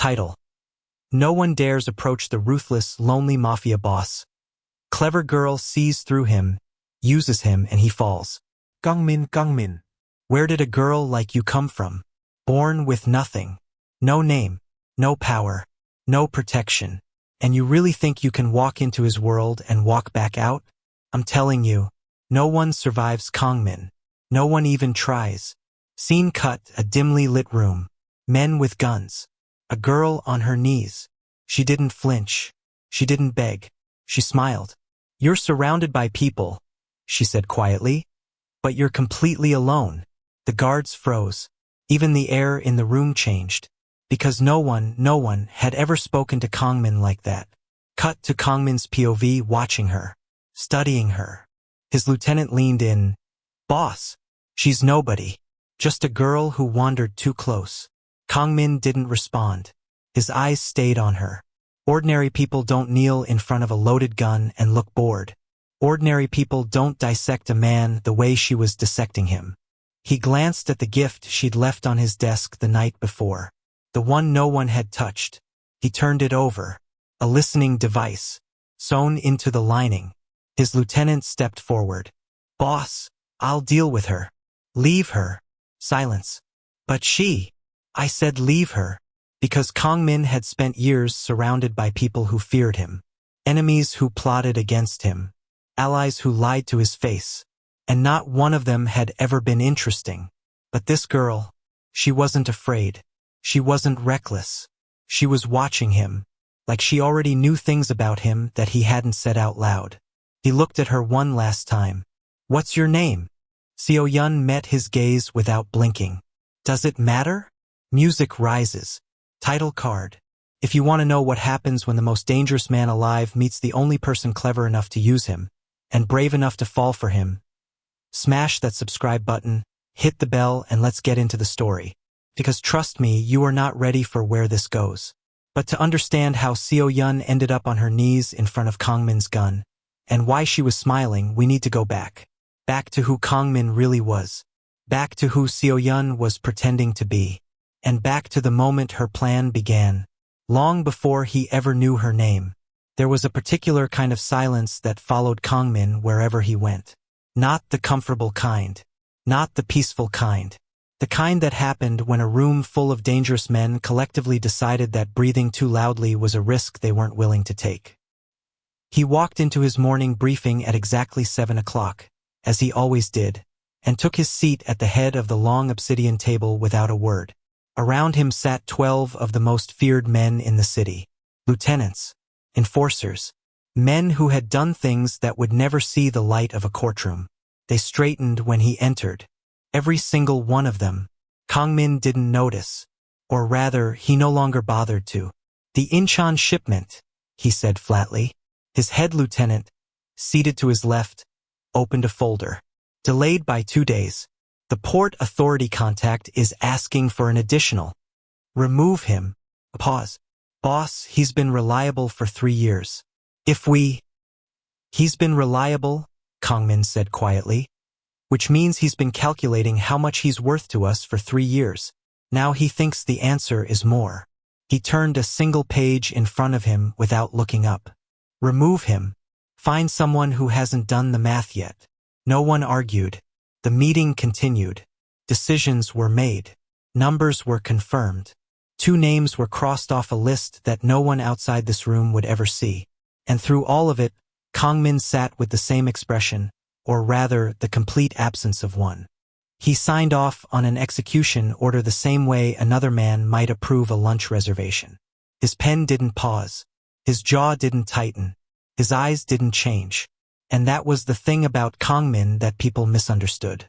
Title: No one dares approach the ruthless, lonely mafia boss. Clever girl sees through him, uses him, and he falls. Kang-min, Kang-min. Where did a girl like you come from? Born with nothing. No name, no power, no protection. And you really think you can walk into his world and walk back out? I'm telling you, no one survives Kang-min. No one even tries. Scene cut: a dimly lit room. Men with guns. A girl on her knees. She didn't flinch. She didn't beg. She smiled. You're surrounded by people, she said quietly, but you're completely alone. The guards froze. Even the air in the room changed. Because no one had ever spoken to Kang-min like that. Cut to Kang-min's POV watching her, studying her. His lieutenant leaned in. Boss, she's nobody. Just a girl who wandered too close. Kang-min didn't respond. His eyes stayed on her. Ordinary people don't kneel in front of a loaded gun and look bored. Ordinary people don't dissect a man the way she was dissecting him. He glanced at the gift she'd left on his desk the night before. The one no one had touched. He turned it over. A listening device, sewn into the lining. His lieutenant stepped forward. Boss, I'll deal with her. Leave her. Silence. But I said leave her. Because Kang-min had spent years surrounded by people who feared him. Enemies who plotted against him. Allies who lied to his face. And not one of them had ever been interesting. But this girl, she wasn't afraid. She wasn't reckless. She was watching him, like she already knew things about him that he hadn't said out loud. He looked at her one last time. What's your name? Seo-yeon met his gaze without blinking. Does it matter? Music rises. Title card. If you want to know what happens when the most dangerous man alive meets the only person clever enough to use him, and brave enough to fall for him, smash that subscribe button, hit the bell, and let's get into the story. Because trust me, you are not ready for where this goes. But to understand how Seo-yeon ended up on her knees in front of Kang-min's gun, and why she was smiling, we need to go back. Back to who Kang-min really was. Back to who Seo-yeon was pretending to be. And back to the moment her plan began. Long before he ever knew her name. There was a particular kind of silence that followed Kang-min wherever he went. Not the comfortable kind. Not the peaceful kind. The kind that happened when a room full of dangerous men collectively decided that breathing too loudly was a risk they weren't willing to take. He walked into his morning briefing at exactly 7 o'clock, as he always did, and took his seat at the head of the long obsidian table without a word. Around him sat 12 of the most feared men in the city. Lieutenants, enforcers, men who had done things that would never see the light of a courtroom. They straightened when he entered. Every single one of them. Kang-min didn't notice. Or rather, he no longer bothered to. The Incheon shipment, he said flatly. His head lieutenant, seated to his left, opened a folder. Delayed by 2 days. The port authority contact is asking for an additional. Remove him. A pause. Boss, he's been reliable for 3 years. He's been reliable, Kang-min said quietly. Which means he's been calculating how much he's worth to us for 3 years. Now he thinks the answer is more. He turned a single page in front of him without looking up. Remove him. Find someone who hasn't done the math yet. No one argued. The meeting continued. Decisions were made. Numbers were confirmed. 2 names were crossed off a list that no one outside this room would ever see. And through all of it, Kang-min sat with the same expression, or rather, the complete absence of one. He signed off on an execution order the same way another man might approve a lunch reservation. His pen didn't pause. His jaw didn't tighten. His eyes didn't change. And that was the thing about Kang-min that people misunderstood.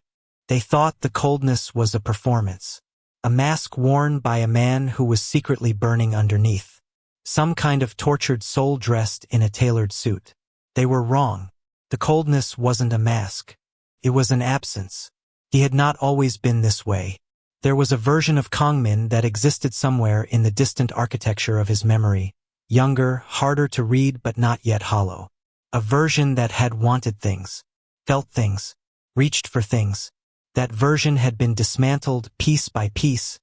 They thought the coldness was a performance. A mask worn by a man who was secretly burning underneath. Some kind of tortured soul dressed in a tailored suit. They were wrong. The coldness wasn't a mask. It was an absence. He had not always been this way. There was a version of Kang-min that existed somewhere in the distant architecture of his memory. Younger, harder to read but not yet hollow. A version that had wanted things, felt things, reached for things. That version had been dismantled piece by piece,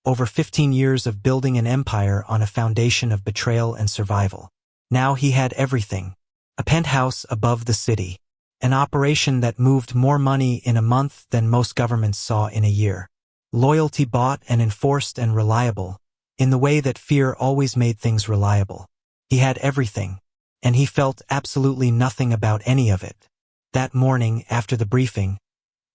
over 15 years of building an empire on a foundation of betrayal and survival. Now he had everything. A penthouse above the city. An operation that moved more money in a month than most governments saw in a year. Loyalty bought and enforced and reliable, in the way that fear always made things reliable. He had everything, and he felt absolutely nothing about any of it. That morning, after the briefing,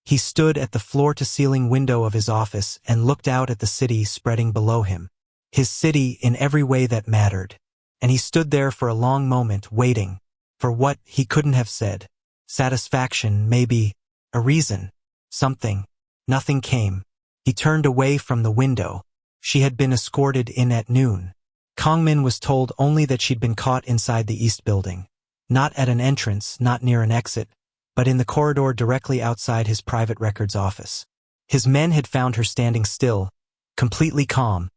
he stood at the floor-to-ceiling window of his office and looked out at the city spreading below him. His city in every way that mattered. And he stood there for a long moment, waiting for what he couldn't have said. Satisfaction, maybe. A reason. Something. Nothing came. He turned away from the window. She had been escorted in at noon. Kang-min was told only that she'd been caught inside the East Building. Not at an entrance, not near an exit, but in the corridor directly outside his private records office. His men had found her standing still, completely calm,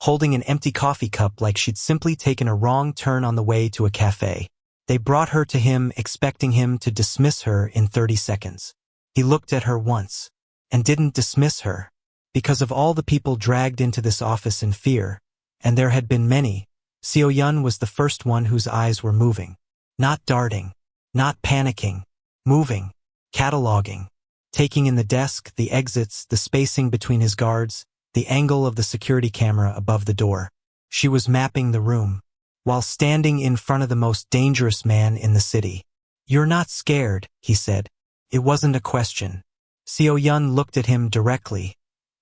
holding an empty coffee cup like she'd simply taken a wrong turn on the way to a cafe. They brought her to him, expecting him to dismiss her in 30 seconds. He looked at her once, and didn't dismiss her, because of all the people dragged into this office in fear, and there had been many. Seo-yeon was the first one whose eyes were moving. Not darting, not panicking, moving, cataloging, taking in the desk, the exits, the spacing between his guards, the angle of the security camera above the door. She was mapping the room, while standing in front of the most dangerous man in the city. "You're not scared," he said. It wasn't a question. Seo-yeon looked at him directly,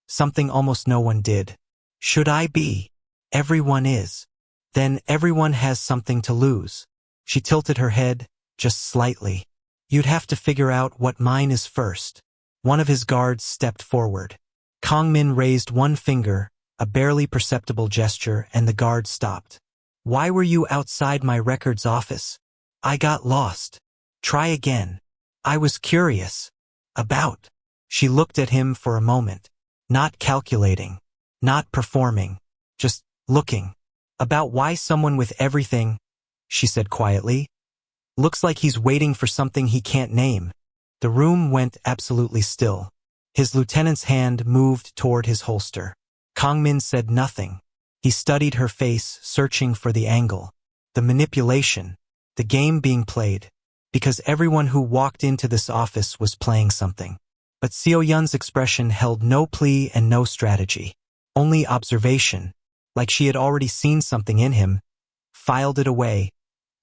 something almost no one did. "Should I be? Everyone is. Then everyone has something to lose." She tilted her head, just slightly. "You'd have to figure out what mine is first." One of his guards stepped forward. Kang-min raised one finger, a barely perceptible gesture, and the guard stopped. "Why were you outside my records office?" "I got lost." "Try again." "I was curious." "About." She looked at him for a moment, not calculating, not performing, just looking. "About why someone with everything," she said quietly. "Looks like he's waiting for something he can't name." The room went absolutely still. His lieutenant's hand moved toward his holster. Kang-min said nothing. He studied her face, searching for the angle, the manipulation, the game being played, because everyone who walked into this office was playing something. But Seo-yeon's expression held no plea and no strategy, only observation, like she had already seen something in him, filed it away,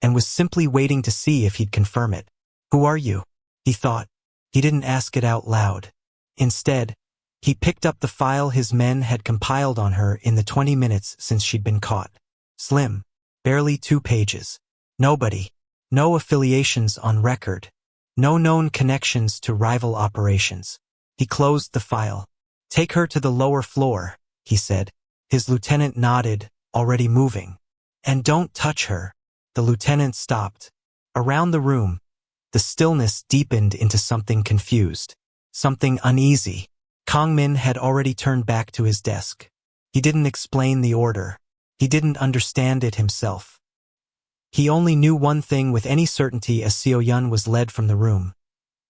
and was simply waiting to see if he'd confirm it. "Who are you?" he thought. He didn't ask it out loud. Instead, he picked up the file his men had compiled on her in the 20 minutes since she'd been caught. Slim, barely 2 pages. Nobody. No affiliations on record. No known connections to rival operations. He closed the file. "Take her to the lower floor," he said. His lieutenant nodded, already moving. "And don't touch her." The lieutenant stopped. Around the room, the stillness deepened into something confused, something uneasy. Kang-min had already turned back to his desk. He didn't explain the order. He didn't understand it himself. He only knew one thing with any certainty as Seo-yeon was led from the room.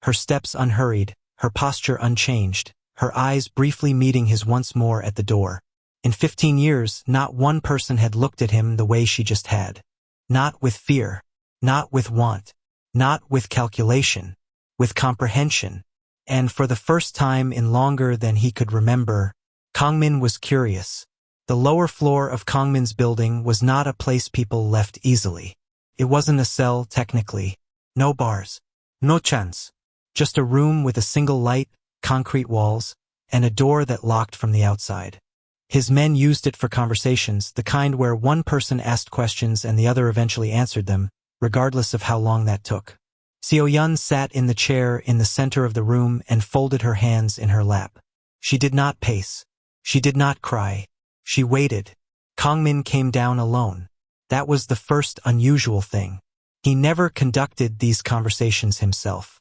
Her steps unhurried, her posture unchanged, her eyes briefly meeting his once more at the door. In 15 years, not one person had looked at him the way she just had. Not with fear, not with want, not with calculation, with comprehension. And for the first time in longer than he could remember, Kang-min was curious. The lower floor of Kang-min's building was not a place people left easily. It wasn't a cell, technically. No bars. No chance. Just a room with a single light, concrete walls, and a door that locked from the outside. His men used it for conversations, the kind where one person asked questions and the other eventually answered them, regardless of how long that took. Seo-yeon sat in the chair in the center of the room and folded her hands in her lap. She did not pace. She did not cry. She waited. Kang-min came down alone. That was the first unusual thing. He never conducted these conversations himself.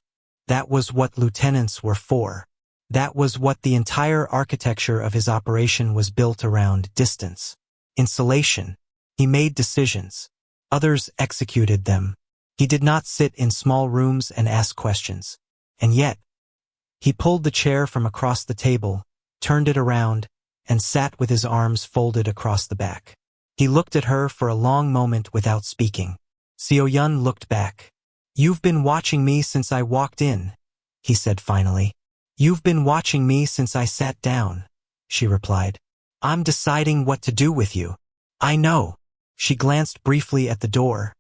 That was what lieutenants were for. That was what the entire architecture of his operation was built around: distance, insulation. He made decisions. Others executed them. He did not sit in small rooms and ask questions. And yet, he pulled the chair from across the table, turned it around, and sat with his arms folded across the back. He looked at her for a long moment without speaking. Seo-yeon looked back. "You've been watching me since I walked in," he said finally. "You've been watching me since I sat down," she replied. "I'm deciding what to do with you." "I know." She glanced briefly at the door,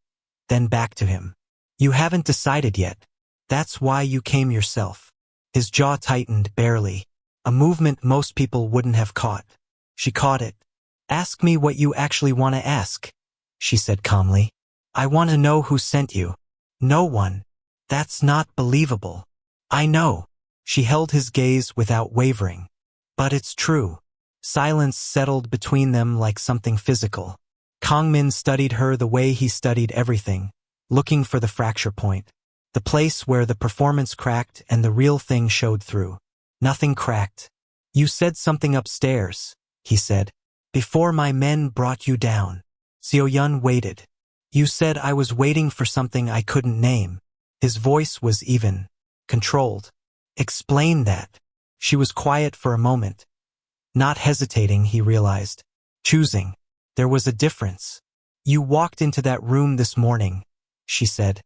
then back to him. "You haven't decided yet. That's why you came yourself." His jaw tightened barely, a movement most people wouldn't have caught. She caught it. "Ask me what you actually want to ask," she said calmly. "I want to know who sent you." "No one." "That's not believable." "I know." She held his gaze without wavering. "But it's true." Silence settled between them like something physical. Kang-min studied her the way he studied everything, looking for the fracture point. The place where the performance cracked and the real thing showed through. Nothing cracked. "You said something upstairs," he said, "before my men brought you down." Seo-yeon waited. "You said I was waiting for something I couldn't name." His voice was even, controlled. "Explain that." She was quiet for a moment. Not hesitating, he realized. Choosing. There was a difference. "You walked into that room this morning," she said,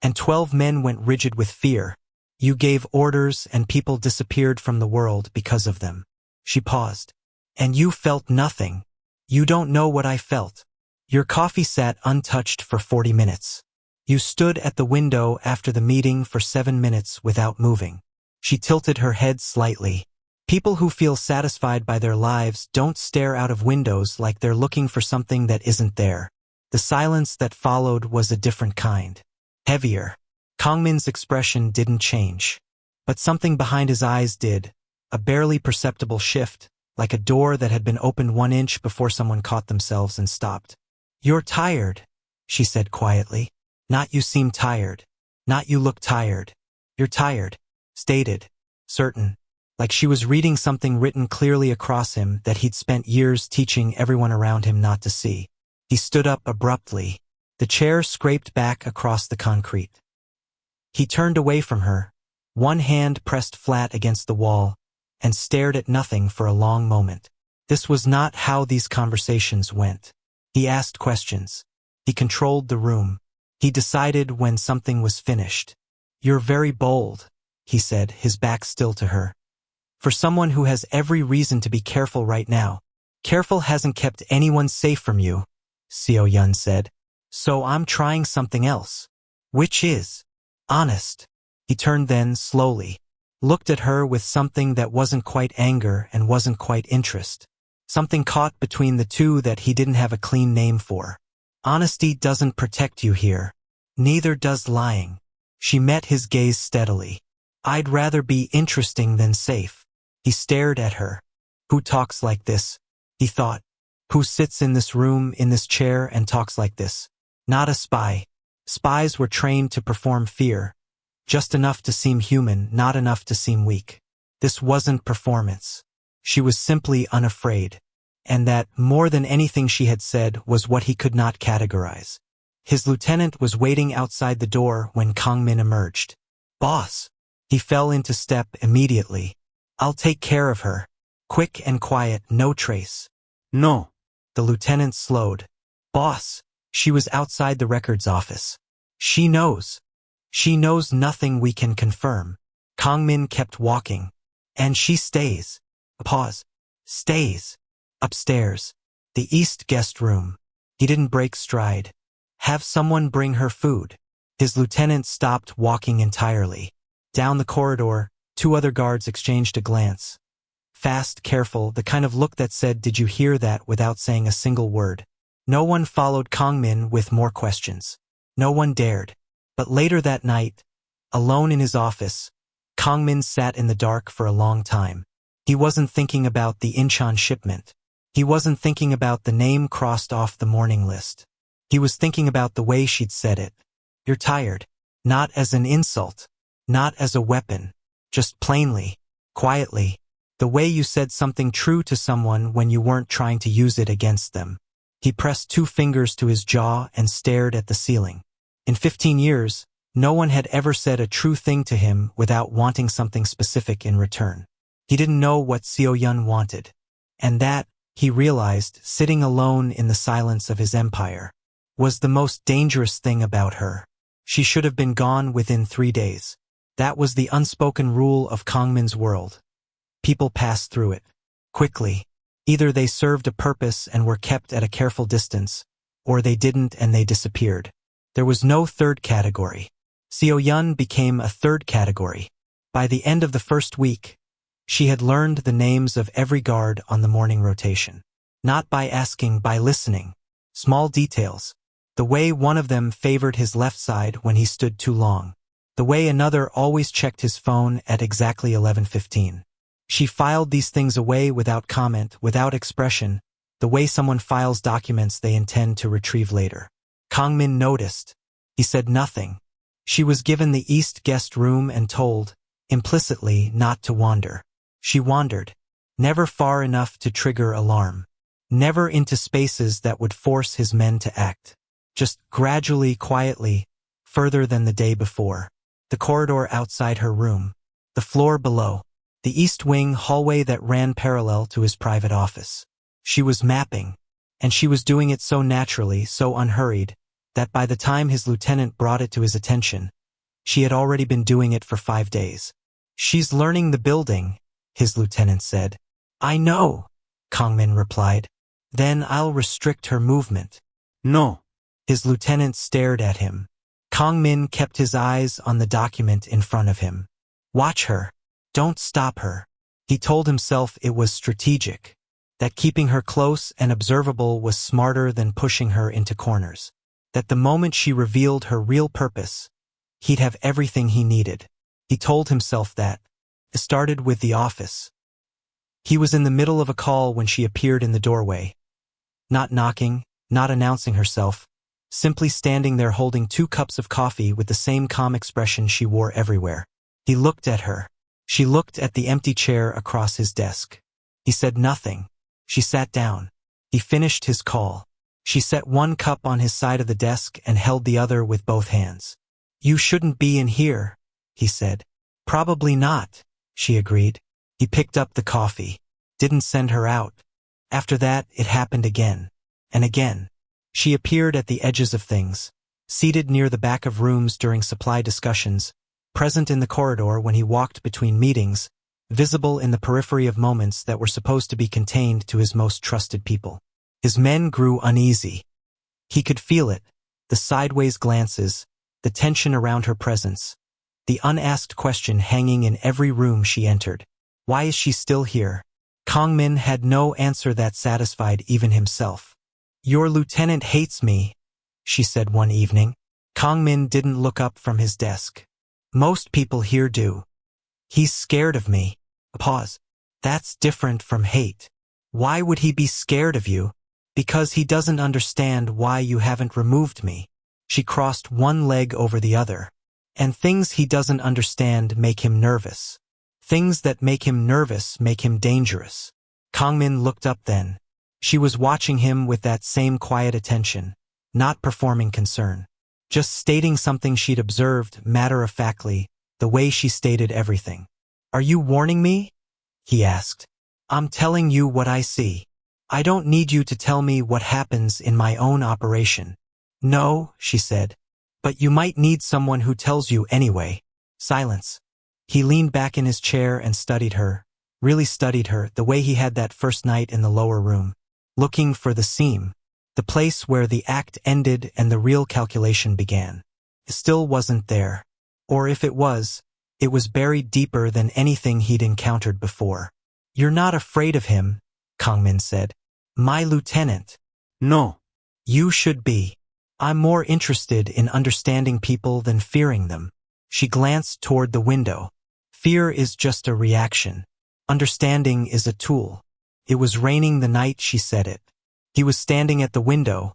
"and 12 men went rigid with fear. You gave orders and people disappeared from the world because of them." She paused. "And you felt nothing. You don't know what I felt. Your coffee sat untouched for 40 minutes. You stood at the window after the meeting for 7 minutes without moving." She tilted her head slightly. "People who feel satisfied by their lives don't stare out of windows like they're looking for something that isn't there." The silence that followed was a different kind. Heavier. Kang-min's expression didn't change. But something behind his eyes did, a barely perceptible shift, like a door that had been opened 1 inch before someone caught themselves and stopped. "You're tired," she said quietly. "Not you seem tired. Not you look tired. You're tired." Stated. Certain. Like she was reading something written clearly across him that he'd spent years teaching everyone around him not to see. He stood up abruptly. The chair scraped back across the concrete. He turned away from her, one hand pressed flat against the wall, and stared at nothing for a long moment. This was not how these conversations went. He asked questions. He controlled the room. He decided when something was finished. "You're very bold," he said, his back still to her. "For someone who has every reason to be careful right now." "Careful hasn't kept anyone safe from you," Seo-yeon said. "So I'm trying something else." "Which is?" "Honest." He turned then, slowly, looked at her with something that wasn't quite anger and wasn't quite interest. Something caught between the two that he didn't have a clean name for. "Honesty doesn't protect you here. Neither does lying." She met his gaze steadily. "I'd rather be interesting than safe." He stared at her. Who talks like this? He thought. Who sits in this room, in this chair, and talks like this? Not a spy. Spies were trained to perform fear. Just enough to seem human, not enough to seem weak. This wasn't performance. She was simply unafraid. And that, more than anything she had said, was what he could not categorize. His lieutenant was waiting outside the door when Kang-min emerged. "Boss." He fell into step immediately. "I'll take care of her. Quick and quiet, no trace." "No." The lieutenant slowed. "Boss." She was outside the records office. "She knows. She knows nothing we can confirm." Kang-min kept walking. "And she stays." A pause. "Stays." Upstairs. The East guest room. He didn't break stride. "Have someone bring her food." His lieutenant stopped walking entirely. Down the corridor, 2 other guards exchanged a glance. Fast, careful, the kind of look that said, "Did you hear that?" without saying a single word. No one followed Kang-min with more questions. No one dared. But later that night, alone in his office, Kang-min sat in the dark for a long time. He wasn't thinking about the Incheon shipment. He wasn't thinking about the name crossed off the morning list. He was thinking about the way she'd said it. "You're tired." Not as an insult. Not as a weapon. Just plainly, quietly. The way you said something true to someone when you weren't trying to use it against them. He pressed 2 fingers to his jaw and stared at the ceiling. In 15 years, no one had ever said a true thing to him without wanting something specific in return. He didn't know what Seo-yeon wanted. And that, he realized, sitting alone in the silence of his empire, was the most dangerous thing about her. She should have been gone within 3 days. That was the unspoken rule of Kang-min's world. People passed through it. Quickly. Either they served a purpose and were kept at a careful distance, or they didn't and they disappeared. There was no third category. Seo-yeon became a third category. By the end of the first week, she had learned the names of every guard on the morning rotation. Not by asking, by listening. Small details. The way one of them favored his left side when he stood too long. The way another always checked his phone at exactly 11:15. She filed these things away without comment, without expression, the way someone files documents they intend to retrieve later. Kang-min noticed. He said nothing. She was given the east guest room and told, implicitly, not to wander. She wandered. Never far enough to trigger alarm. Never into spaces that would force his men to act. Just gradually, quietly, further than the day before. The corridor outside her room. The floor below. The east wing hallway that ran parallel to his private office. She was mapping. And she was doing it so naturally, so unhurried, that by the time his lieutenant brought it to his attention, she had already been doing it for 5 days. She's learning the building, his lieutenant said. I know, Kang-min replied. Then I'll restrict her movement. No. His lieutenant stared at him. Kang-min kept his eyes on the document in front of him. Watch her. Don't stop her. He told himself it was strategic, that keeping her close and observable was smarter than pushing her into corners, that the moment she revealed her real purpose, he'd have everything he needed. He told himself that. It started with the office. He was in the middle of a call when she appeared in the doorway. Not knocking, not announcing herself, simply standing there holding 2 cups of coffee with the same calm expression she wore everywhere. He looked at her. She looked at the empty chair across his desk. He said nothing. She sat down. He finished his call. She set 1 cup on his side of the desk and held the other with both hands. You shouldn't be in here, he said. Probably not, she agreed. He picked up the coffee. Didn't send her out. After that, it happened again. And again. She appeared at the edges of things, seated near the back of rooms during supply discussions, present in the corridor when he walked between meetings, visible in the periphery of moments that were supposed to be contained to his most trusted people. His men grew uneasy. He could feel it, the sideways glances, the tension around her presence, the unasked question hanging in every room she entered. Why is she still here? Kang-min had no answer that satisfied even himself. Your lieutenant hates me, she said one evening. Kang-min didn't look up from his desk. Most people here do. He's scared of me. A pause. That's different from hate. Why would he be scared of you? Because he doesn't understand why you haven't removed me. She crossed one leg over the other. And things he doesn't understand make him nervous. Things that make him nervous make him dangerous. Kang-min looked up then. She was watching him with that same quiet attention, not performing concern. Just stating something she'd observed matter-of-factly, the way she stated everything. Are you warning me? He asked. I'm telling you what I see. I don't need you to tell me what happens in my own operation. No, she said. But you might need someone who tells you anyway. Silence. He leaned back in his chair and studied her, really studied her, the way he had that first night in the lower room, looking for the seam, the place where the act ended and the real calculation began. It still wasn't there. Or if it was buried deeper than anything he'd encountered before. You're not afraid of him, Kang-min said. My lieutenant. No. You should be. I'm more interested in understanding people than fearing them. She glanced toward the window. Fear is just a reaction. Understanding is a tool. It was raining the night she said it. He was standing at the window.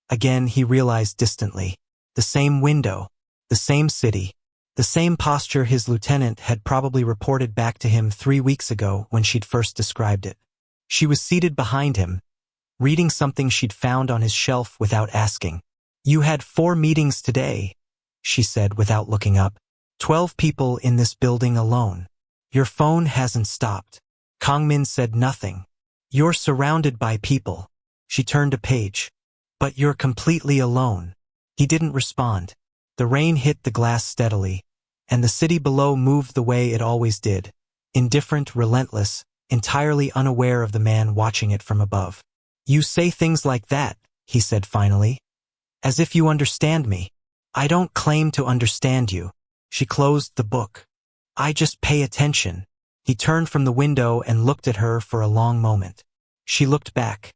Again, he realized distantly. The same window. The same city. The same posture his lieutenant had probably reported back to him 3 weeks ago when she'd first described it. She was seated behind him, reading something she'd found on his shelf without asking. You had 4 meetings today, she said without looking up. 12 people in this building alone. Your phone hasn't stopped. Kang-min said nothing. You're surrounded by people. She turned a page. But you're completely alone. He didn't respond. The rain hit the glass steadily, and the city below moved the way it always did, indifferent, relentless, entirely unaware of the man watching it from above. You say things like that, he said finally. As if you understand me. I don't claim to understand you. She closed the book. I just pay attention. He turned from the window and looked at her for a long moment. She looked back.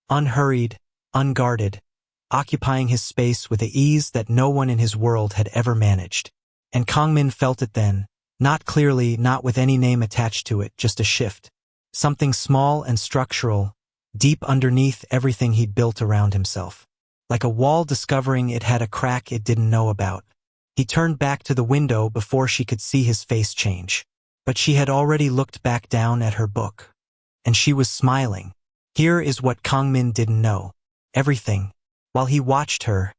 Unhurried, unguarded, occupying his space with an ease that no one in his world had ever managed. And Kang-min felt it then, not clearly, not with any name attached to it, just a shift. Something small and structural, deep underneath everything he'd built around himself. Like a wall discovering it had a crack it didn't know about. He turned back to the window before she could see his face change. But she had already looked back down at her book. And she was smiling. Here is what Kang-min didn't know. Everything. While he watched her,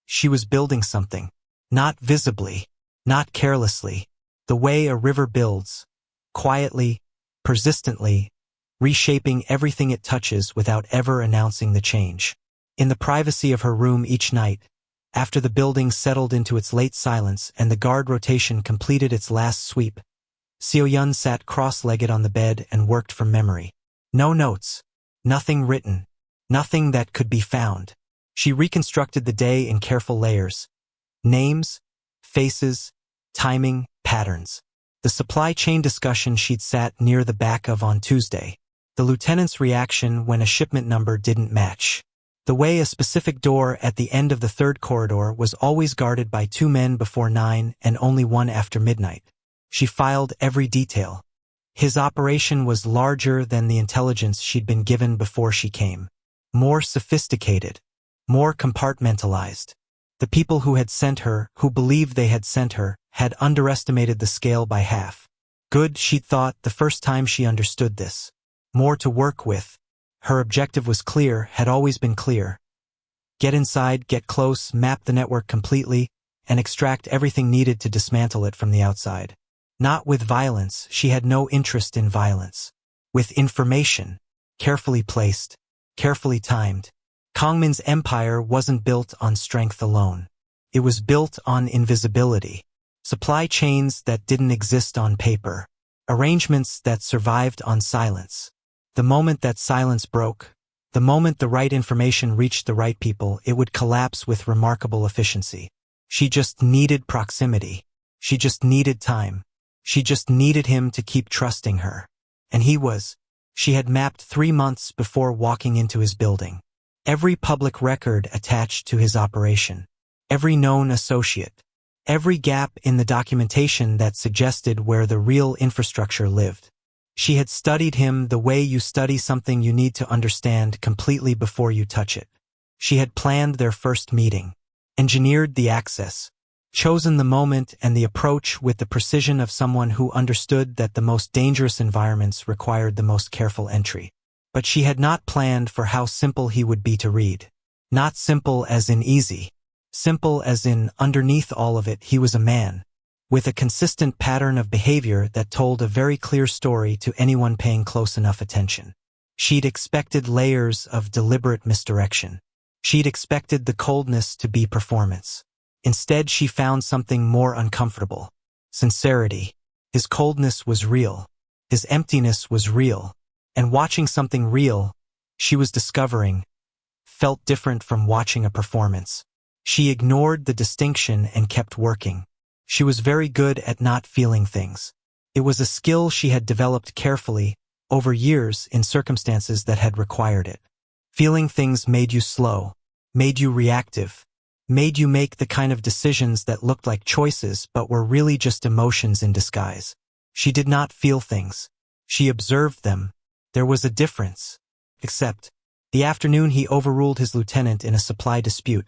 she was building something. Not visibly, not carelessly. The way a river builds. Quietly, persistently, reshaping everything it touches without ever announcing the change. In the privacy of her room each night, after the building settled into its late silence and the guard rotation completed its last sweep, Seo-yeon sat cross-legged on the bed and worked from memory. No notes. Nothing written. Nothing that could be found. She reconstructed the day in careful layers. Names, faces, timing, patterns. The supply chain discussion she'd sat near the back of on Tuesday. The lieutenant's reaction when a shipment number didn't match. The way a specific door at the end of the third corridor was always guarded by 2 men before 9 and only 1 after midnight. She filed every detail. His operation was larger than the intelligence she'd been given before she came. More sophisticated. More compartmentalized. The people who had sent her, who believed they had sent her, had underestimated the scale by half. Good, she'd thought, the first time she understood this. More to work with. Her objective was clear, had always been clear. Get inside, get close, map the network completely, and extract everything needed to dismantle it from the outside. Not with violence, she had no interest in violence. With information. Carefully placed. Carefully timed. Kang-min's empire wasn't built on strength alone. It was built on invisibility. Supply chains that didn't exist on paper. Arrangements that survived on silence. The moment that silence broke, the moment the right information reached the right people, it would collapse with remarkable efficiency. She just needed proximity. She just needed time. She just needed him to keep trusting her. And he was. She had mapped 3 months before walking into his building. Every public record attached to his operation. Every known associate. Every gap in the documentation that suggested where the real infrastructure lived. She had studied him the way you study something you need to understand completely before you touch it. She had planned their first meeting. Engineered the access. Chosen the moment and the approach with the precision of someone who understood that the most dangerous environments required the most careful entry. But she had not planned for how simple he would be to read. Not simple as in easy. Simple as in, underneath all of it, he was a man. With a consistent pattern of behavior that told a very clear story to anyone paying close enough attention. She'd expected layers of deliberate misdirection. She'd expected the coldness to be performance. Instead, she found something more uncomfortable. Sincerity. His coldness was real. His emptiness was real. And watching something real, she was discovering, felt different from watching a performance. She ignored the distinction and kept working. She was very good at not feeling things. It was a skill she had developed carefully, over years in circumstances that had required it. Feeling things made you slow, made you reactive, made you make the kind of decisions that looked like choices but were really just emotions in disguise. She did not feel things. She observed them. There was a difference. Except, the afternoon he overruled his lieutenant in a supply dispute.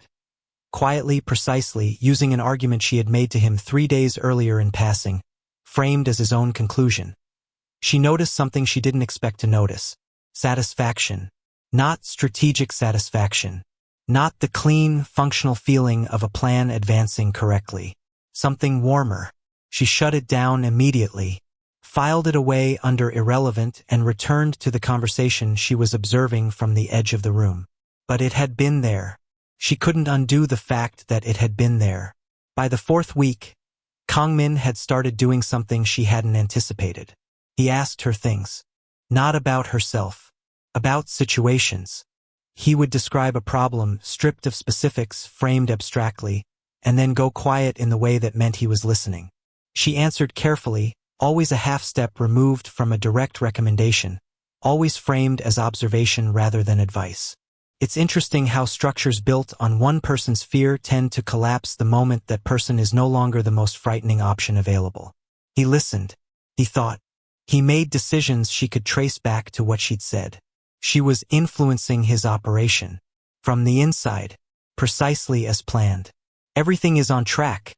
Quietly, precisely, using an argument she had made to him 3 days earlier in passing, framed as his own conclusion. She noticed something she didn't expect to notice. Satisfaction. Not strategic satisfaction. Not the clean, functional feeling of a plan advancing correctly. Something warmer. She shut it down immediately. filed it away under irrelevant, and returned to the conversation she was observing from the edge of the room. But it had been there. She couldn't undo the fact that it had been there. By the 4th week, Kang-min had started doing something she hadn't anticipated. He asked her things. Not about herself. About situations. He would describe a problem, stripped of specifics, framed abstractly, and then go quiet in the way that meant he was listening. She answered carefully, always a half-step removed from a direct recommendation, always framed as observation rather than advice. It's interesting how structures built on one person's fear tend to collapse the moment that person is no longer the most frightening option available. He listened. He thought. He made decisions she could trace back to what she'd said. She was influencing his operation. From the inside. Precisely as planned. Everything is on track,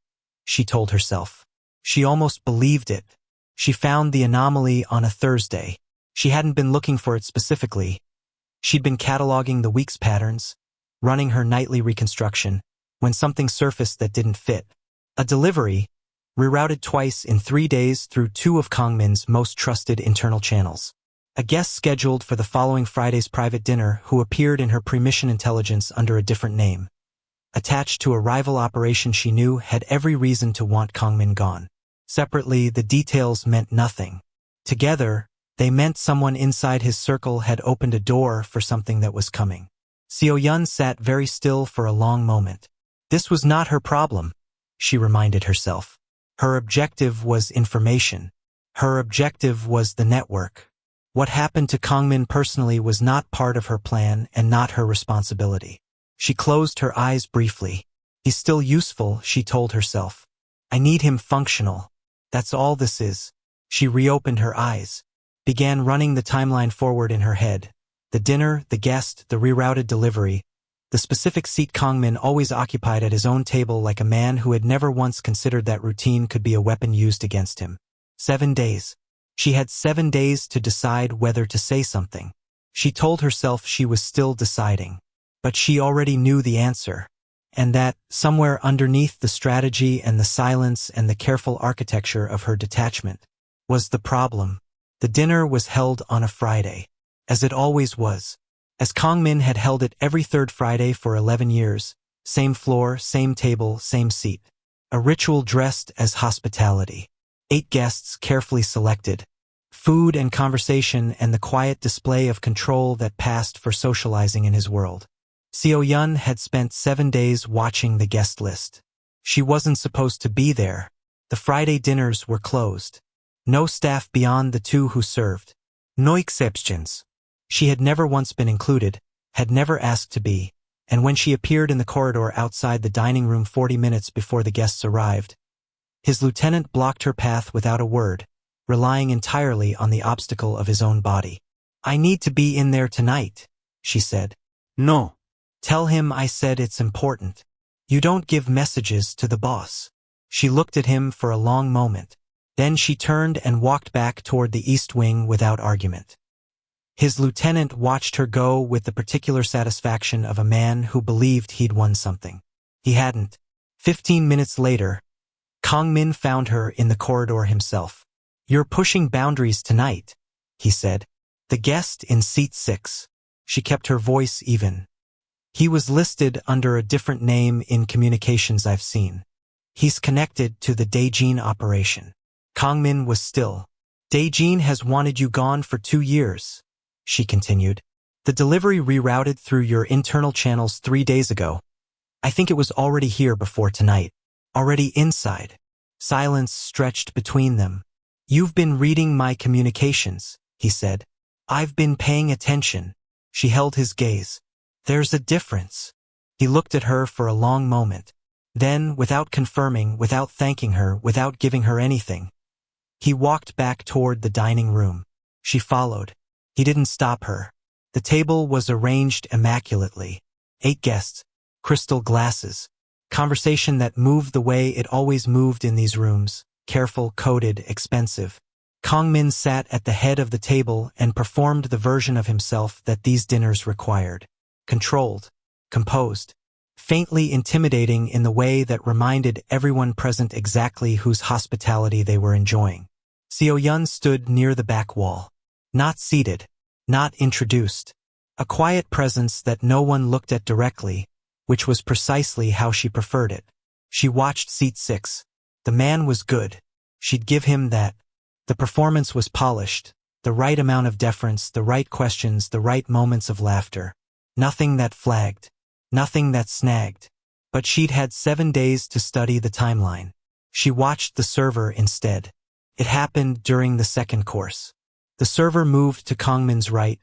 she told herself. She almost believed it. She found the anomaly on a Thursday. She hadn't been looking for it specifically. She'd been cataloging the week's patterns, running her nightly reconstruction, when something surfaced that didn't fit. A delivery, rerouted twice in 3 days through 2 of Kang-min's most trusted internal channels. A guest scheduled for the following Friday's private dinner who appeared in her pre-mission intelligence under a different name. Attached to a rival operation she knew had every reason to want Kang-min gone. Separately, the details meant nothing. Together, they meant someone inside his circle had opened a door for something that was coming. Seo-yeon sat very still for a long moment. This was not her problem, she reminded herself. Her objective was information. Her objective was the network. What happened to Kang-min personally was not part of her plan and not her responsibility. She closed her eyes briefly. He's still useful, she told herself. I need him functional. That's all this is. She reopened her eyes. Began running the timeline forward in her head. The dinner, the guest, the rerouted delivery. The specific seat Kang-min always occupied at his own table like a man who had never once considered that routine could be a weapon used against him. 7 days. She had 7 days to decide whether to say something. She told herself she was still deciding. But she already knew the answer. And that, somewhere underneath the strategy and the silence and the careful architecture of her detachment, was the problem. The dinner was held on a Friday. As it always was. As Kang-min had held it every 3rd Friday for 11 years. Same floor, same table, same seat. A ritual dressed as hospitality. 8 guests carefully selected. Food and conversation and the quiet display of control that passed for socializing in his world. Seo-yeon had spent 7 days watching the guest list. She wasn't supposed to be there. The Friday dinners were closed. No staff beyond the 2 who served. No exceptions. She had never once been included, had never asked to be, and when she appeared in the corridor outside the dining room 40 minutes before the guests arrived, his lieutenant blocked her path without a word, relying entirely on the obstacle of his own body. I need to be in there tonight, she said. No. Tell him I said it's important. You don't give messages to the boss. She looked at him for a long moment. Then she turned and walked back toward the east wing without argument. His lieutenant watched her go with the particular satisfaction of a man who believed he'd won something. He hadn't. 15 minutes later, Kang-min found her in the corridor himself. You're pushing boundaries tonight, he said. The guest in seat 6. She kept her voice even. He was listed under a different name in communications I've seen. He's connected to the Daejin operation. Kang-min was still. Daejin has wanted you gone for 2 years, she continued. The delivery rerouted through your internal channels 3 days ago. I think it was already here before tonight. Already inside. Silence stretched between them. You've been reading my communications, he said. I've been paying attention. She held his gaze. There's a difference. He looked at her for a long moment. Then, without confirming, without thanking her, without giving her anything, he walked back toward the dining room. She followed. He didn't stop her. The table was arranged immaculately. 8 guests. Crystal glasses. Conversation that moved the way it always moved in these rooms. Careful, coded, expensive. Kang-min sat at the head of the table and performed the version of himself that these dinners required. Controlled. Composed. Faintly intimidating in the way that reminded everyone present exactly whose hospitality they were enjoying. Seo-yeon stood near the back wall. Not seated, not introduced. A quiet presence that no one looked at directly, which was precisely how she preferred it. She watched seat 6. The man was good. She'd give him that. The performance was polished, the right amount of deference, the right questions, the right moments of laughter. Nothing that flagged, nothing that snagged. But she'd had 7 days to study the timeline. She watched the server instead. It happened during the second course. The server moved to Kang-min's right,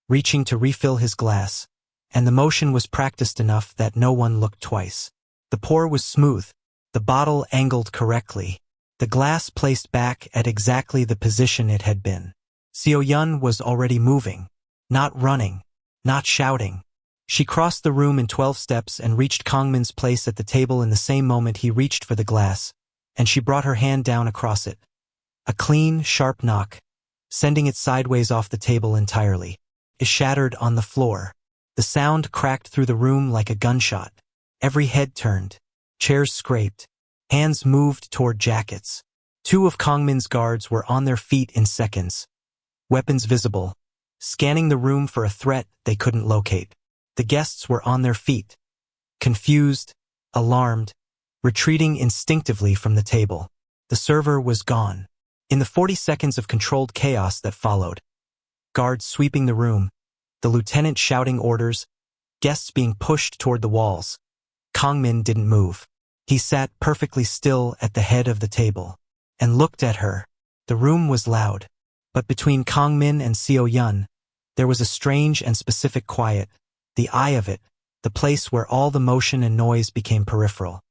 reaching to refill his glass, and the motion was practiced enough that no one looked twice. The pour was smooth, the bottle angled correctly, the glass placed back at exactly the position it had been. Seo-yeon was already moving, not running, not shouting. She crossed the room in 12 steps and reached Kang-min's place at the table in the same moment he reached for the glass, and she brought her hand down across it. A clean, sharp knock, sending it sideways off the table entirely. It shattered on the floor. The sound cracked through the room like a gunshot. Every head turned. Chairs scraped. Hands moved toward jackets. 2 of Kang-min's guards were on their feet in seconds. Weapons visible. Scanning the room for a threat they couldn't locate. The guests were on their feet. Confused, alarmed, retreating instinctively from the table. The server was gone. In the 40 seconds of controlled chaos that followed, guards sweeping the room, the lieutenant shouting orders, guests being pushed toward the walls, Kang-min didn't move. He sat perfectly still at the head of the table and looked at her. The room was loud, but between Kang-min and Seo-yeon, there was a strange and specific quiet, the eye of it, the place where all the motion and noise became peripheral.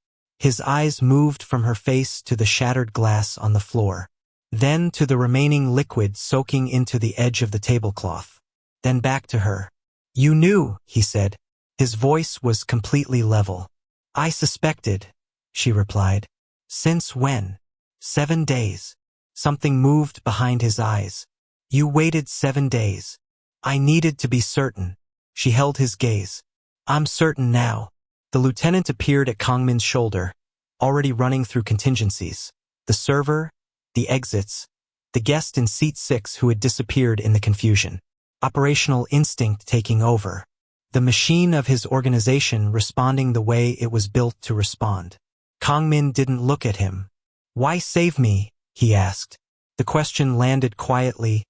His eyes moved from her face to the shattered glass on the floor, then to the remaining liquid soaking into the edge of the tablecloth, then back to her. "You knew," he said. His voice was completely level. "I suspected," she replied. "Since when?" 7 days. Something moved behind his eyes. "You waited 7 days. I needed to be certain." She held his gaze. "I'm certain now." The lieutenant appeared at Kang-min's shoulder, already running through contingencies. The server, the exits, the guest in seat 6 who had disappeared in the confusion. Operational instinct taking over. The machine of his organization responding the way it was built to respond. Kang-min didn't look at him. "Why save me?" he asked. The question landed quietly,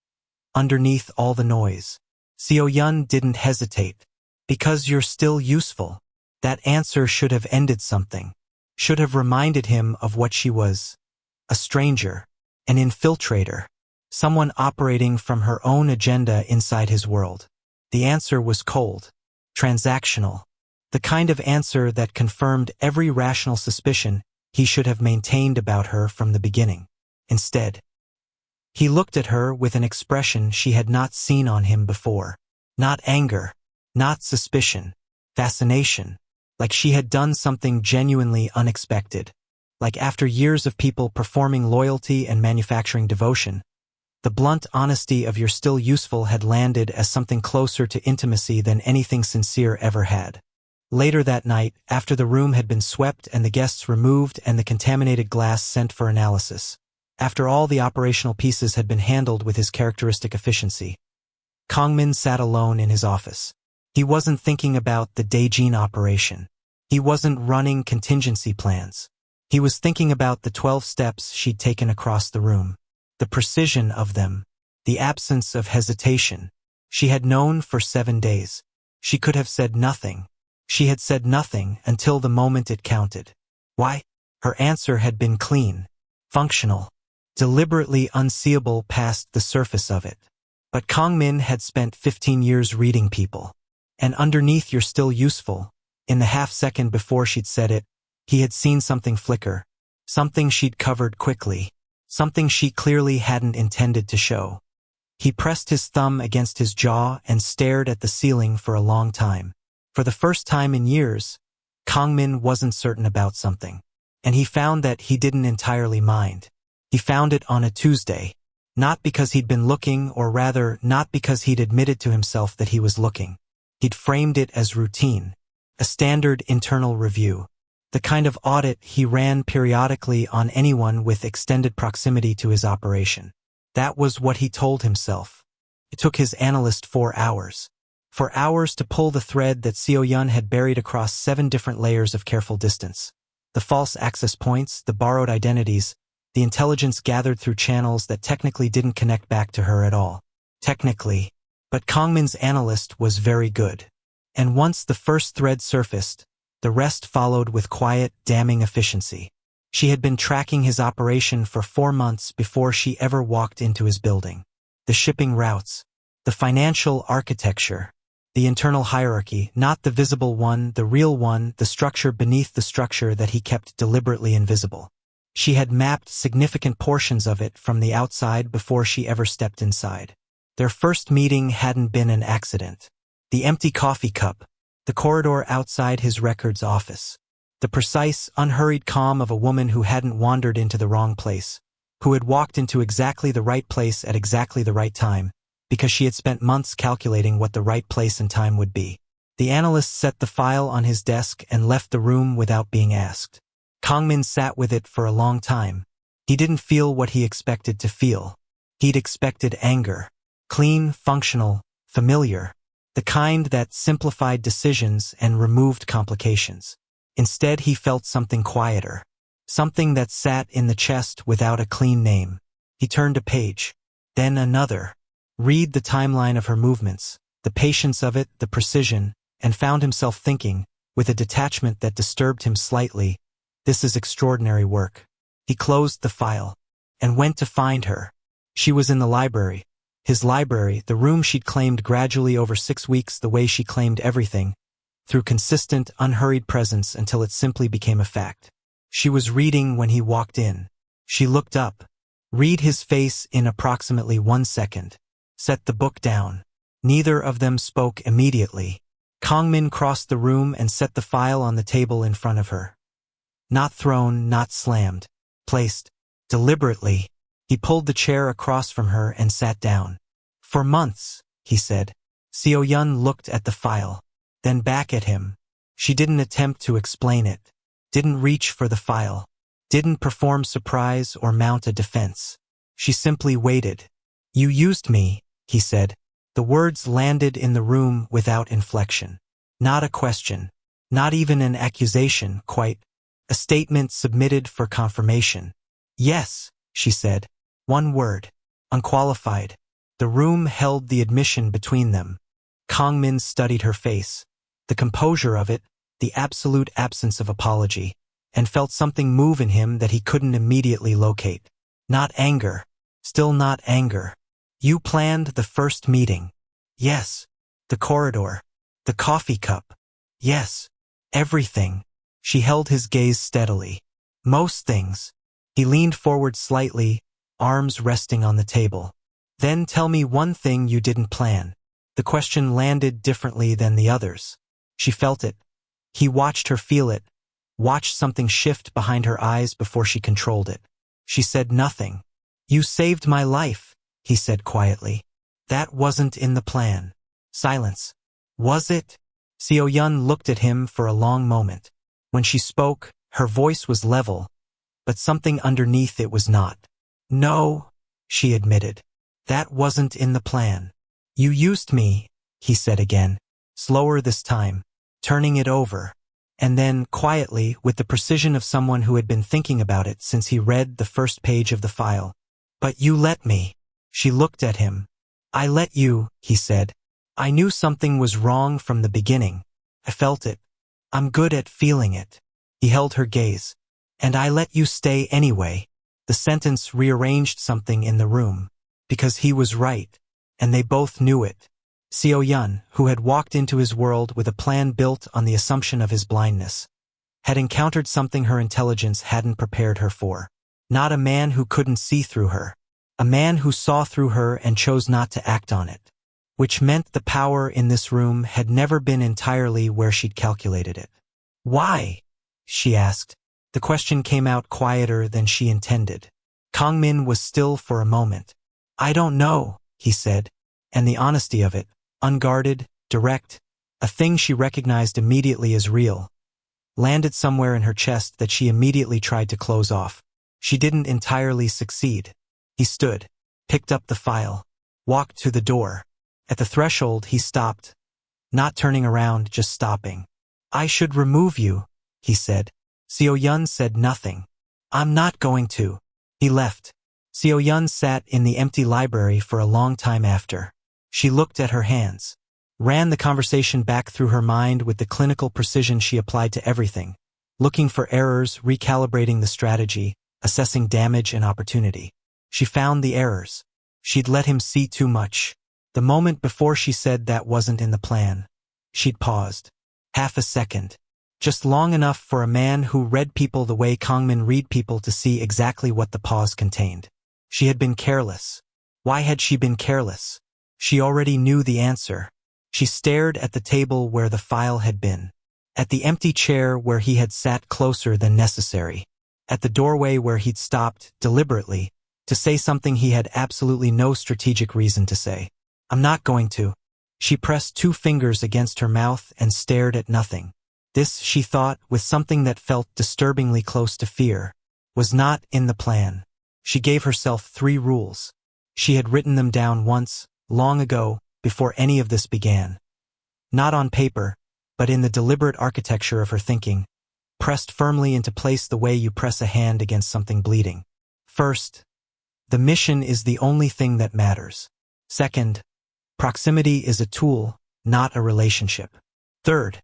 underneath all the noise. Seo-yeon didn't hesitate. "Because you're still useful." That answer should have ended something. Should have reminded him of what she was. A stranger. An infiltrator. Someone operating from her own agenda inside his world. The answer was cold. Transactional. The kind of answer that confirmed every rational suspicion he should have maintained about her from the beginning. Instead, he looked at her with an expression she had not seen on him before. Not anger. Not suspicion. Fascination. Like she had done something genuinely unexpected. Like after years of people performing loyalty and manufacturing devotion, the blunt honesty of "you're still useful" had landed as something closer to intimacy than anything sincere ever had. Later that night, after the room had been swept and the guests removed and the contaminated glass sent for analysis, after all the operational pieces had been handled with his characteristic efficiency, Kang-min sat alone in his office. He wasn't thinking about the Daejin operation. He wasn't running contingency plans. He was thinking about the 12 steps she'd taken across the room. The precision of them. The absence of hesitation. She had known for 7 days. She could have said nothing. She had said nothing until the moment it counted. Why? Her answer had been clean. Functional. Deliberately unseeable past the surface of it. But Kang-min had spent 15 years reading people. And underneath "you're still useful," in the half-second before she'd said it, he had seen something flicker. Something she'd covered quickly. Something she clearly hadn't intended to show. He pressed his thumb against his jaw and stared at the ceiling for a long time. For the first time in years, Kang-min wasn't certain about something. And he found that he didn't entirely mind. He found it on a Tuesday. Not because he'd been looking, or rather, not because he'd admitted to himself that he was looking. He'd framed it as routine. A standard internal review. The kind of audit he ran periodically on anyone with extended proximity to his operation. That was what he told himself. It took his analyst 4 hours. 4 hours to pull the thread that Seo-yeon had buried across 7 different layers of careful distance. The false access points, the borrowed identities, the intelligence gathered through channels that technically didn't connect back to her at all. Technically. But Kang-min's analyst was very good. And once the first thread surfaced, the rest followed with quiet, damning efficiency. She had been tracking his operation for 4 months before she ever walked into his building. The shipping routes, the financial architecture, the internal hierarchy, not the visible one, the real one, the structure beneath the structure that he kept deliberately invisible. She had mapped significant portions of it from the outside before she ever stepped inside. Their first meeting hadn't been an accident. The empty coffee cup, the corridor outside his records office, the precise, unhurried calm of a woman who hadn't wandered into the wrong place, who had walked into exactly the right place at exactly the right time, because she had spent months calculating what the right place and time would be. The analyst set the file on his desk and left the room without being asked. Kang-min sat with it for a long time. He didn't feel what he expected to feel. He'd expected anger. Clean, functional, familiar. The kind that simplified decisions and removed complications. Instead, he felt something quieter. Something that sat in the chest without a clean name. He turned a page. Then another. Read the timeline of her movements, the patience of it, the precision, and found himself thinking, with a detachment that disturbed him slightly, this is extraordinary work. He closed the file and went to find her. She was in the library. His library, the room she'd claimed gradually over 6 weeks the way she claimed everything, through consistent, unhurried presence until it simply became a fact. She was reading when he walked in. She looked up. Read his face in approximately 1 second. Set the book down. Neither of them spoke immediately. Kang-min crossed the room and set the file on the table in front of her. Not thrown, not slammed. Placed. Deliberately. He pulled the chair across from her and sat down. For months, he said. Seo-yeon looked at the file. Then back at him. She didn't attempt to explain it. Didn't reach for the file. Didn't perform surprise or mount a defense. She simply waited. You used me, he said. The words landed in the room without inflection. Not a question. Not even an accusation, quite. A statement submitted for confirmation. Yes, she said. 1 word. Unqualified. The room held the admission between them. Kang-min studied her face. The composure of it, the absolute absence of apology, and felt something move in him that he couldn't immediately locate. Not anger. Still not anger. You planned the first meeting. Yes. The corridor. The coffee cup. Yes. Everything. She held his gaze steadily. Most things. He leaned forward slightly, arms resting on the table. Then tell me one thing you didn't plan. The question landed differently than the others. She felt it. He watched her feel it, watched something shift behind her eyes before she controlled it. She said nothing. You saved my life, he said quietly. That wasn't in the plan. Silence. Was it? Seo-yeon looked at him for a long moment. When she spoke, her voice was level, but something underneath it was not. No, she admitted. That wasn't in the plan. You used me, he said again, slower this time, turning it over. And then, quietly, with the precision of someone who had been thinking about it since he read the first page of the file. But you let me. She looked at him. I let you, he said. I knew something was wrong from the beginning. I felt it. I'm good at feeling it. He held her gaze. And I let you stay anyway. The sentence rearranged something in the room. Because he was right. And they both knew it. Seo-yeon, who had walked into his world with a plan built on the assumption of his blindness, had encountered something her intelligence hadn't prepared her for. Not a man who couldn't see through her. A man who saw through her and chose not to act on it. Which meant the power in this room had never been entirely where she'd calculated it. Why? She asked. The question came out quieter than she intended. Kang-min was still for a moment. I don't know, he said. And the honesty of it, unguarded, direct, a thing she recognized immediately as real, landed somewhere in her chest that she immediately tried to close off. She didn't entirely succeed. He stood. picked up the file, walked to the door. At the threshold, he stopped, not turning around, just stopping. "I should remove you," he said. Seo-yeon said nothing. "I'm not going to." He left. Seo-yeon sat in the empty library for a long time after. She looked at her hands, ran the conversation back through her mind with the clinical precision she applied to everything, looking for errors, recalibrating the strategy, assessing damage and opportunity. She found the errors. She'd let him see too much. The moment before she said that wasn't in the plan. She'd paused. Half a second. Just long enough for a man who read people the way Kang-min read people to see exactly what the pause contained. She had been careless. Why had she been careless? She already knew the answer. She stared at the table where the file had been, at the empty chair where he had sat closer than necessary, at the doorway where he'd stopped, deliberately, to say something he had absolutely no strategic reason to say. "I'm not going to." She pressed 2 fingers against her mouth and stared at nothing. This, she thought, with something that felt disturbingly close to fear, was not in the plan. She gave herself 3 rules. She had written them down once, long ago, before any of this began. Not on paper, but in the deliberate architecture of her thinking, pressed firmly into place the way you press a hand against something bleeding. First, the mission is the only thing that matters. Second, proximity is a tool, not a relationship. Third,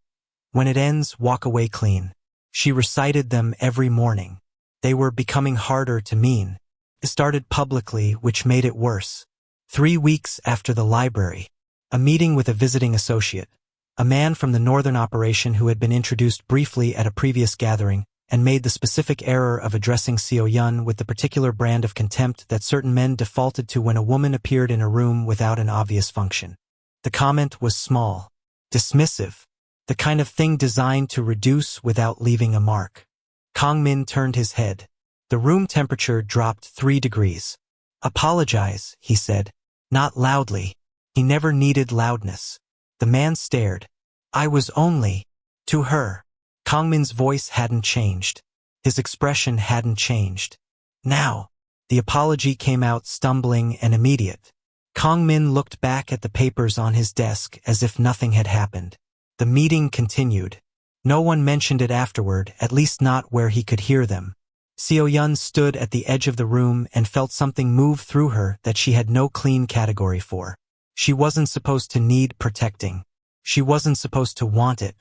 when it ends, walk away clean. She recited them every morning. They were becoming harder to mean. It started publicly, which made it worse. 3 weeks after the library, a meeting with a visiting associate, a man from the northern operation who had been introduced briefly at a previous gathering and made the specific error of addressing Seo-yeon with the particular brand of contempt that certain men defaulted to when a woman appeared in a room without an obvious function. The comment was small, dismissive, the kind of thing designed to reduce without leaving a mark. Kang-min turned his head. The room temperature dropped 3 degrees. "Apologize," he said. Not loudly. He never needed loudness. The man stared. "I was only..." To her. Kang-min's voice hadn't changed. His expression hadn't changed. Now, the apology came out stumbling and immediate. Kang-min looked back at the papers on his desk as if nothing had happened. The meeting continued. No one mentioned it afterward, at least not where he could hear them. Seo-yeon stood at the edge of the room and felt something move through her that she had no clean category for. She wasn't supposed to need protecting. She wasn't supposed to want it.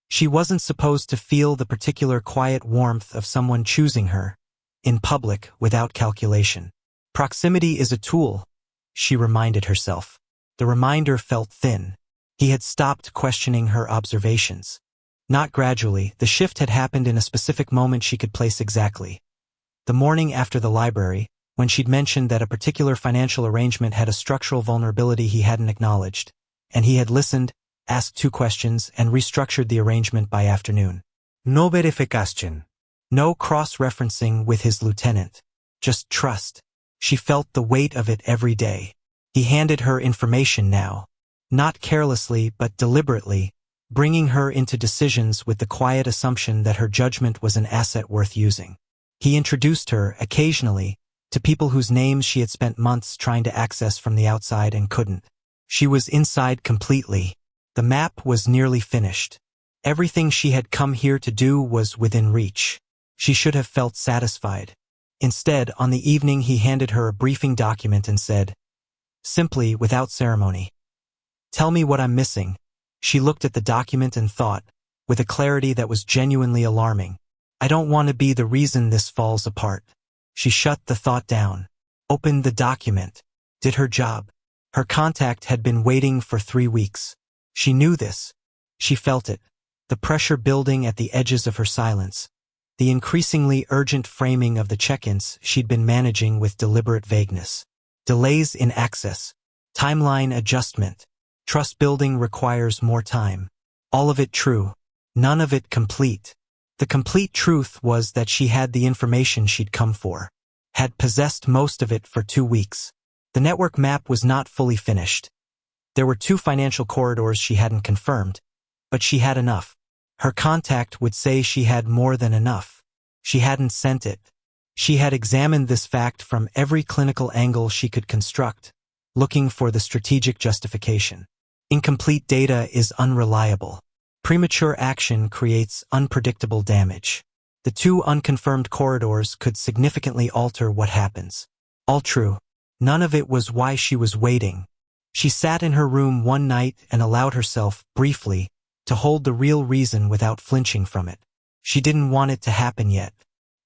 She wasn't supposed to feel the particular quiet warmth of someone choosing her, in public, without calculation. Proximity is a tool, she reminded herself. The reminder felt thin. He had stopped questioning her observations. Not gradually, the shift had happened in a specific moment she could place exactly. The morning after the library, when she'd mentioned that a particular financial arrangement had a structural vulnerability he hadn't acknowledged, and he had listened, asked 2 questions, and restructured the arrangement by afternoon. No verification. No cross-referencing with his lieutenant. Just trust. She felt the weight of it every day. He handed her information now. Not carelessly, but deliberately, bringing her into decisions with the quiet assumption that her judgment was an asset worth using. He introduced her, occasionally, to people whose names she had spent months trying to access from the outside and couldn't. She was inside completely. The map was nearly finished. Everything she had come here to do was within reach. She should have felt satisfied. Instead, on the evening he handed her a briefing document and said, simply, without ceremony, "Tell me what I'm missing." She looked at the document and thought, with a clarity that was genuinely alarming, "I don't want to be the reason this falls apart." She shut the thought down, opened the document, did her job. Her contact had been waiting for 3 weeks. She knew this. She felt it, the pressure building at the edges of her silence, the increasingly urgent framing of the check-ins she'd been managing with deliberate vagueness. Delays in access, timeline adjustment, trust building requires more time. All of it true, none of it complete. The complete truth was that she had the information she'd come for, had possessed most of it for 2 weeks. The network map was not fully finished. There were 2 financial corridors she hadn't confirmed, but she had enough. Her contact would say she had more than enough. She hadn't sent it. She had examined this fact from every clinical angle she could construct, looking for the strategic justification. Incomplete data is unreliable. Premature action creates unpredictable damage. The two unconfirmed corridors could significantly alter what happens. All true. None of it was why she was waiting. She sat in her room one night and allowed herself, briefly, to hold the real reason without flinching from it. She didn't want it to happen yet.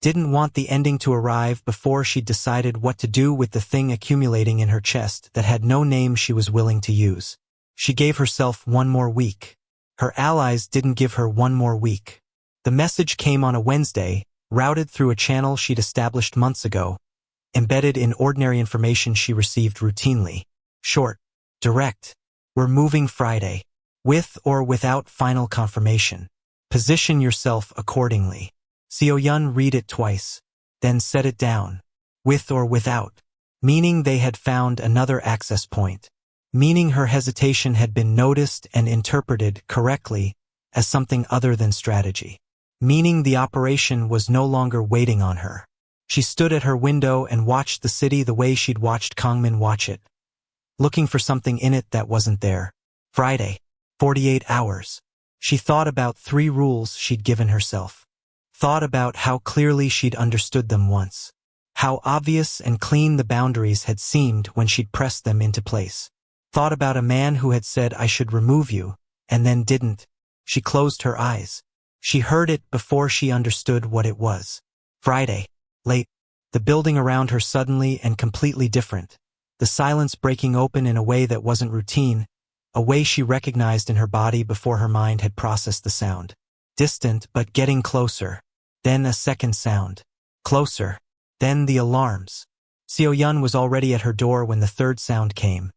Didn't want the ending to arrive before she'd decided what to do with the thing accumulating in her chest that had no name she was willing to use. She gave herself one more week. Her allies didn't give her one more week. The message came on a Wednesday, routed through a channel she'd established months ago, embedded in ordinary information she received routinely. Short, direct. We're moving Friday. With or without final confirmation. Position yourself accordingly. Seo-yeon read it twice, then set it down. With or without. Meaning they had found another access point. Meaning her hesitation had been noticed and interpreted correctly as something other than strategy. Meaning the operation was no longer waiting on her. She stood at her window and watched the city the way she'd watched Kang-min watch it. Looking for something in it that wasn't there. Friday. 48 hours. She thought about 3 rules she'd given herself. Thought about how clearly she'd understood them once. How obvious and clean the boundaries had seemed when she'd pressed them into place. Thought about a man who had said I should remove you, and then didn't. She closed her eyes. She heard it before she understood what it was. Friday. Late. The building around her suddenly and completely different. The silence breaking open in a way that wasn't routine, a way she recognized in her body before her mind had processed the sound. Distant, but getting closer. Then a second sound. Closer. Then the alarms. Seo-yeon was already at her door when the third sound came.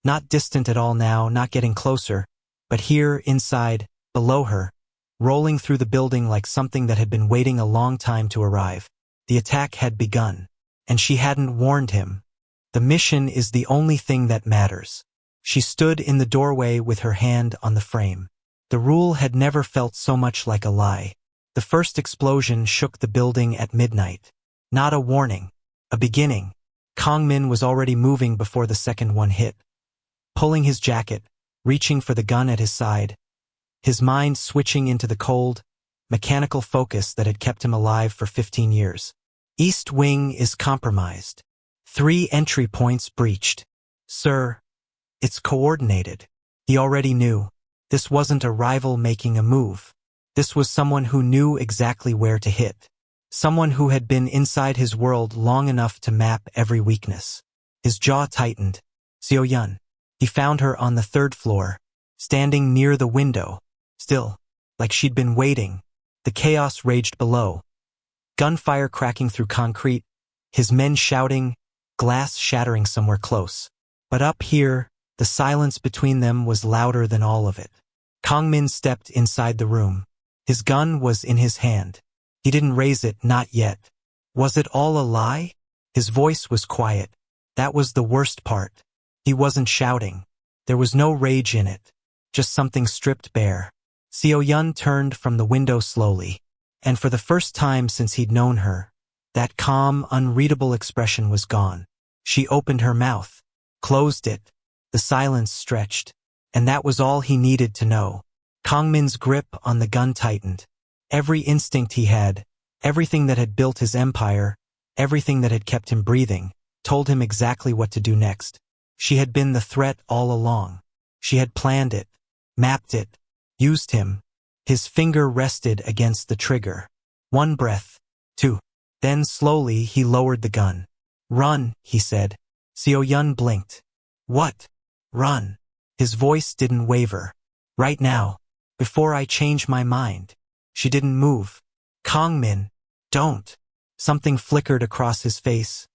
Not distant at all now, not getting closer, but here, inside, below her, rolling through the building like something that had been waiting a long time to arrive. The attack had begun, and she hadn't warned him. The mission is the only thing that matters. She stood in the doorway with her hand on the frame. The rule had never felt so much like a lie. The first explosion shook the building at midnight. Not a warning. A beginning. Kang-min was already moving before the second one hit. Pulling his jacket, reaching for the gun at his side. His mind switching into the cold, mechanical focus that had kept him alive for 15 years. East Wing is compromised. 3 entry points breached. Sir. It's coordinated. He already knew. This wasn't a rival making a move. This was someone who knew exactly where to hit. Someone who had been inside his world long enough to map every weakness. His jaw tightened. Seo-yeon. He found her on the 3rd floor, standing near the window. Still, like she'd been waiting. The chaos raged below. Gunfire cracking through concrete, his men shouting, glass shattering somewhere close. But up here, the silence between them was louder than all of it. Kang-min stepped inside the room. His gun was in his hand. He didn't raise it, not yet. Was it all a lie? His voice was quiet. That was the worst part. He wasn't shouting. There was no rage in it. Just something stripped bare. Seo-yeon turned from the window slowly. And for the first time since he'd known her, that calm, unreadable expression was gone. She opened her mouth. Closed it. The silence stretched. And that was all he needed to know. Kang-min's grip on the gun tightened. Every instinct he had, everything that had built his empire, everything that had kept him breathing, told him exactly what to do next. She had been the threat all along. She had planned it, mapped it, used him. His finger rested against the trigger. 1 breath. 2. Then slowly he lowered the gun. Run, he said. Seo-yeon blinked. What? Run. His voice didn't waver. Right now. Before I change my mind. She didn't move. Kang-min. Don't. Something flickered across his face.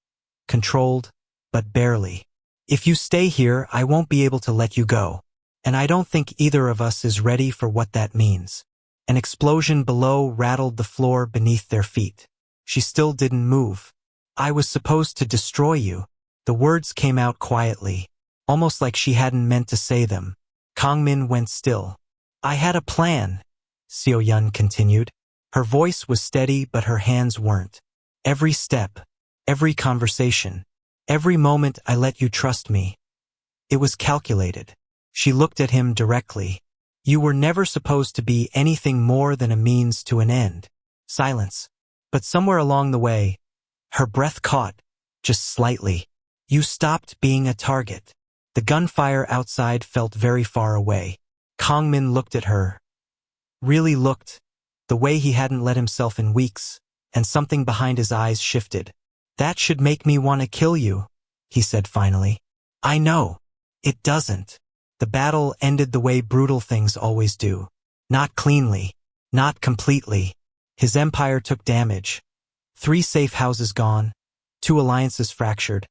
Controlled, but barely. If you stay here, I won't be able to let you go. And I don't think either of us is ready for what that means. An explosion below rattled the floor beneath their feet. She still didn't move. I was supposed to destroy you. The words came out quietly, almost like she hadn't meant to say them. Kang-min went still. I had a plan, Seo-yeon continued. Her voice was steady, but her hands weren't. Every step, every conversation, every moment I let you trust me. It was calculated. She looked at him directly. You were never supposed to be anything more than a means to an end. Silence. But somewhere along the way, her breath caught, just slightly. You stopped being a target. The gunfire outside felt very far away. Kang-min looked at her. Really looked, the way he hadn't let himself in weeks, and something behind his eyes shifted. That should make me want to kill you, he said finally. I know. It doesn't. The battle ended the way brutal things always do. Not cleanly. Not completely. His empire took damage. 3 safe houses gone. 2 alliances fractured.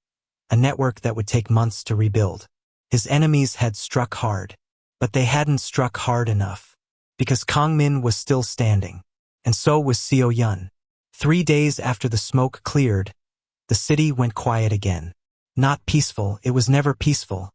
A network that would take months to rebuild. His enemies had struck hard. But they hadn't struck hard enough. Because Kang-min was still standing. And so was Seo-yeon. 3 days after the smoke cleared, the city went quiet again. Not peaceful, it was never peaceful.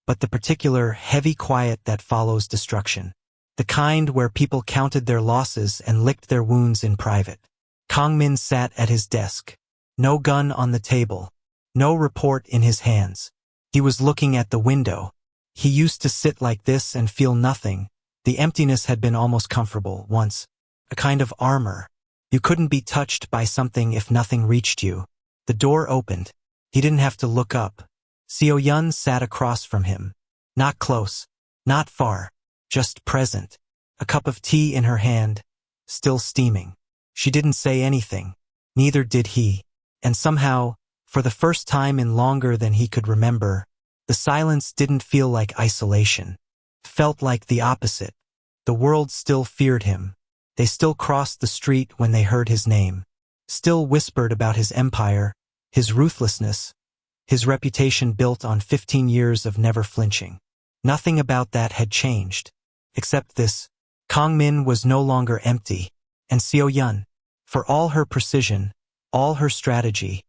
But the particular heavy quiet that follows destruction. The kind where people counted their losses and licked their wounds in private. Kang-min sat at his desk. No gun on the table. No report in his hands. He was looking at the window. He used to sit like this and feel nothing. The emptiness had been almost comfortable once. A kind of armor. You couldn't be touched by something if nothing reached you. The door opened. He didn't have to look up. Seo-yeon sat across from him. Not close. Not far. Just present. A cup of tea in her hand. Still steaming. She didn't say anything. Neither did he. And somehow, for the first time in longer than he could remember, the silence didn't feel like isolation. It felt like the opposite. The world still feared him. They still crossed the street when they heard his name. Still whispered about his empire, his ruthlessness, his reputation built on 15 years of never flinching. Nothing about that had changed. Except this. Kang-min was no longer empty. And Seo-yeon, for all her precision, all her strategy,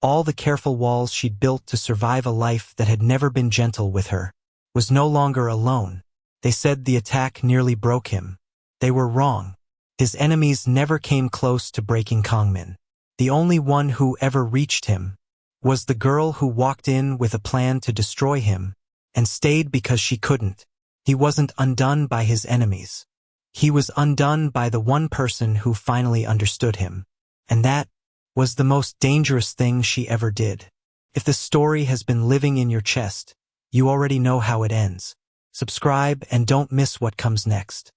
all the careful walls she'd built to survive a life that had never been gentle with her, was no longer alone. They said the attack nearly broke him. They were wrong. His enemies never came close to breaking Kang-min. The only one who ever reached him was the girl who walked in with a plan to destroy him and stayed because she couldn't. He wasn't undone by his enemies. He was undone by the one person who finally understood him. And that was the most dangerous thing she ever did. If the story has been living in your chest, you already know how it ends. Subscribe and don't miss what comes next.